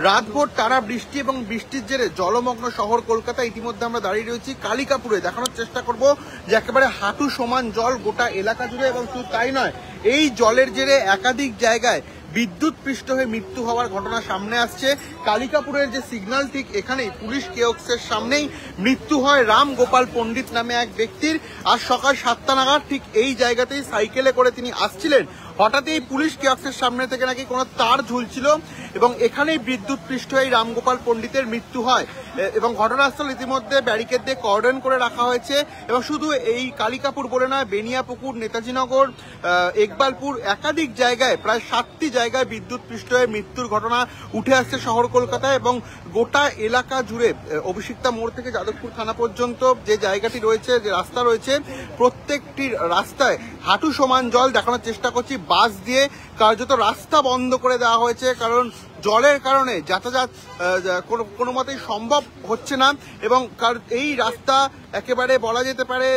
রাতভর টানা বৃষ্টি এবং বৃষ্টির জেরে জলমগ্ন শহর কলকাতা। ইতিমধ্যে আমরা দাঁড়িয়ে রয়েছি কালিকাপুরে। দেখানোর চেষ্টা করব যে একেবারে হাঁটু সমান জল গোটা এলাকা জুড়ে, এবং শুধু তাই নয়, এই জলের জেরে একাধিক জায়গায় বিদ্যুৎ পৃষ্ঠ হয়ে মৃত্যু হওয়ার ঘটনা সামনে আসছে। কালিকাপুরের যে সিগন্যাল, ঠিক এখানেই পুলিশ কিয়স্কের সামনেই মৃত্যু হয় রাম গোপাল পণ্ডিত নামে এক ব্যক্তির। আজ সকাল 7টা নাগাদ ঠিক এই জায়গাতেই সাইকেলে করে তিনি আসছিলেন। হঠাৎই পুলিশ কিয়স্কের সামনে থেকে নাকি কোনো তার ঝুলছিল এবং এখানেই বিদ্যুৎ পৃষ্ঠ হয়ে রামগোপাল পণ্ডিতের মৃত্যু হয় এবং ঘটনাস্থল ইতিমধ্যে ব্যারিকেড দিয়ে কর্ডন করে রাখা হয়েছে। এবং শুধু এই কালিকাপুর বলে নয়, বেনিয়াপুকুর, নেতাজিনগর, ইকবালপুর, একাধিক জায়গায় প্রায় 7টি জায়গায় বিদ্যুৎ পৃষ্ঠ হয়ে মৃত্যুর ঘটনা উঠে আসছে শহর কলকাতায়। এবং গোটা এলাকা জুড়ে অভিষিক্তা মোড় থেকে যাদবপুর থানা পর্যন্ত যে জায়গাটি রয়েছে, যে রাস্তা রয়েছে, প্রত্যেকটি রাস্তায় হাঁটু সমান জল। দেখানোর চেষ্টা করছি, বাস দিয়ে কার্যত রাস্তা বন্ধ করে দেওয়া হয়েছে, কারণ জলের কারণে যাতায়াত কোনো মতেই সম্ভব হচ্ছে না। এবং এই রাস্তা একেবারে বলা যেতে পারে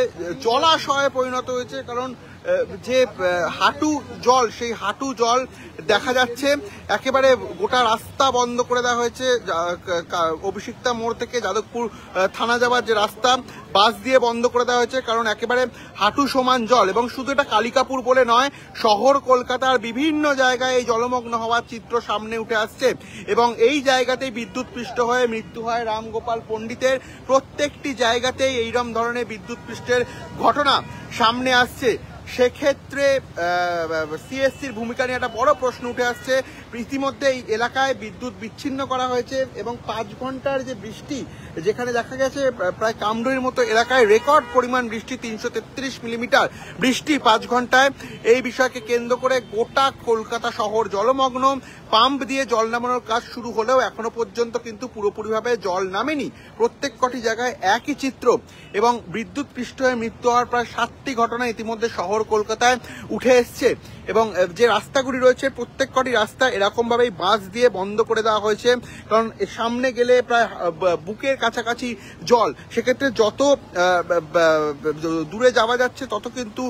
জলাশয়ে পরিণত হয়েছে, কারণ যে হাঁটু জল, সেই হাঁটু জল দেখা যাচ্ছে। একেবারে গোটা রাস্তা বন্ধ করে দেওয়া হয়েছে। অভিষিক্তা মোড় থেকে যাদবপুর থানা যাওয়ার যে রাস্তা, বাস দিয়ে বন্ধ করে দেওয়া হয়েছে, কারণ একেবারে হাঁটু সমান জল। এবং শুধু এটা কালিকাপুর বলে নয়, শহর কলকাতার বিভিন্ন জায়গায় এই জলমগ্ন হওয়ার চিত্র সামনে উঠে আসছে। এবং এই জায়গাতেই বিদ্যুৎ পৃষ্ঠ হয়ে মৃত্যু হয় রামগোপাল পণ্ডিতের। প্রত্যেকটি জায়গাতেই এইরকম ধরনের বিদ্যুৎ পৃষ্ঠের ঘটনা সামনে আসছে। সেক্ষেত্রে সিএসসির ভূমিকা নিয়ে একটা বড় প্রশ্ন উঠে আসছে। ইতিমধ্যে এই এলাকায় বিদ্যুৎ বিচ্ছিন্ন করা হয়েছে এবং 5 ঘন্টার যে বৃষ্টি, যেখানে দেখা গেছে প্রায় কামরুইয়ের মতো এলাকায় রেকর্ড পরিমাণ বৃষ্টি, 333 মিলিমিটার বৃষ্টি 5 ঘন্টায়। এই বিষয়কে কেন্দ্র করে গোটা কলকাতা শহর জলমগ্ন। পাম্প দিয়ে জল নামানোর কাজ শুরু হলেও এখনো পর্যন্ত কিন্তু পুরোপুরিভাবে জল নামেনি। প্রত্যেক কটি জায়গায় একই চিত্র। এবং বিদ্যুৎ পৃষ্ঠ হয়ে মৃত্যু হওয়ার প্রায় 7টি ঘটনা ইতিমধ্যে শহর কলকাতায় উঠে এসছে। এবং যে রাস্তাগুলি রয়েছে, প্রত্যেক কটি রাস্তা এরকমভাবেই বাঁশ দিয়ে বন্ধ করে দেওয়া হয়েছে, কারণ সামনে গেলে প্রায় বুকের কাছাকাছি জল। সেক্ষেত্রে যত দূরে যাওয়া যাচ্ছে তত কিন্তু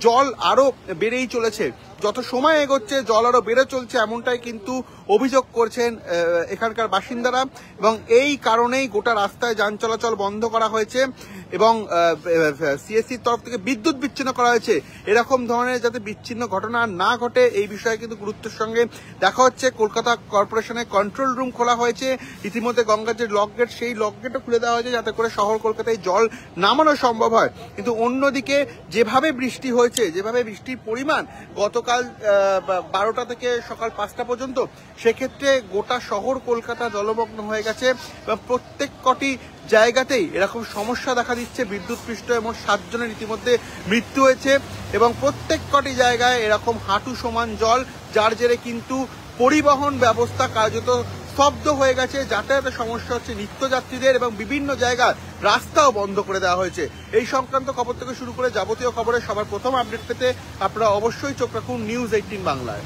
জল আরো বেড়েই চলেছে। যত সময় এগোচ্ছে জল আরো বেড়ে চলছে, এমনটাই কিন্তু অভিযোগ করছেন এখানকার বাসিন্দারা। এবং এই কারণেই গোটা রাস্তায় যান চলাচল বন্ধ করা হয়েছে এবং সিএসসির তরফ থেকে বিদ্যুৎ বিচ্ছিন্ন করা হয়েছে। এরকম ধরনের যাতে বিচ্ছিন্ন ঘটনা না ঘটে, এই বিষয়ে কিন্তু গুরুত্বের সঙ্গে দেখা হচ্ছে। কলকাতা কর্পোরেশনের কন্ট্রোল রুম খোলা হয়েছে ইতিমধ্যে। গঙ্গার যে লক গেট, সেই লক গেটও খুলে দেওয়া হয়েছে যাতে করে শহর কলকাতায় জল নামানো সম্ভব হয়। কিন্তু অন্যদিকে যেভাবে বৃষ্টি হয়েছে, যেভাবে বৃষ্টির পরিমাণ গতকাল 12টা থেকে সকাল 5টা পর্যন্ত, সেক্ষেত্রে গোটা শহর কলকাতা জলমগ্ন হয়ে গেছে। প্রত্যেক কটি জায়গাতেই এরকম সমস্যা দেখা দিচ্ছে। বিদ্যুৎ পৃষ্ঠ এবং 7 জনের ইতিমধ্যে মৃত্যু হয়েছে এবং প্রত্যেক কটি জায়গায় এরকম হাঁটু সমান জল, যার জেরে কিন্তু পরিবহন ব্যবস্থা কার্যত স্তব্ধ হয়ে গেছে। যাতায়াতের সমস্যা হচ্ছে নিত্যযাত্রীদের এবং বিভিন্ন জায়গায় রাস্তাও বন্ধ করে দেওয়া হয়েছে। এই সংক্রান্ত খবর থেকে শুরু করে যাবতীয় খবরের সবার প্রথম আপডেট পেতে আপনারা অবশ্যই চোখ রাখুন নিউজ 18 বাংলায়।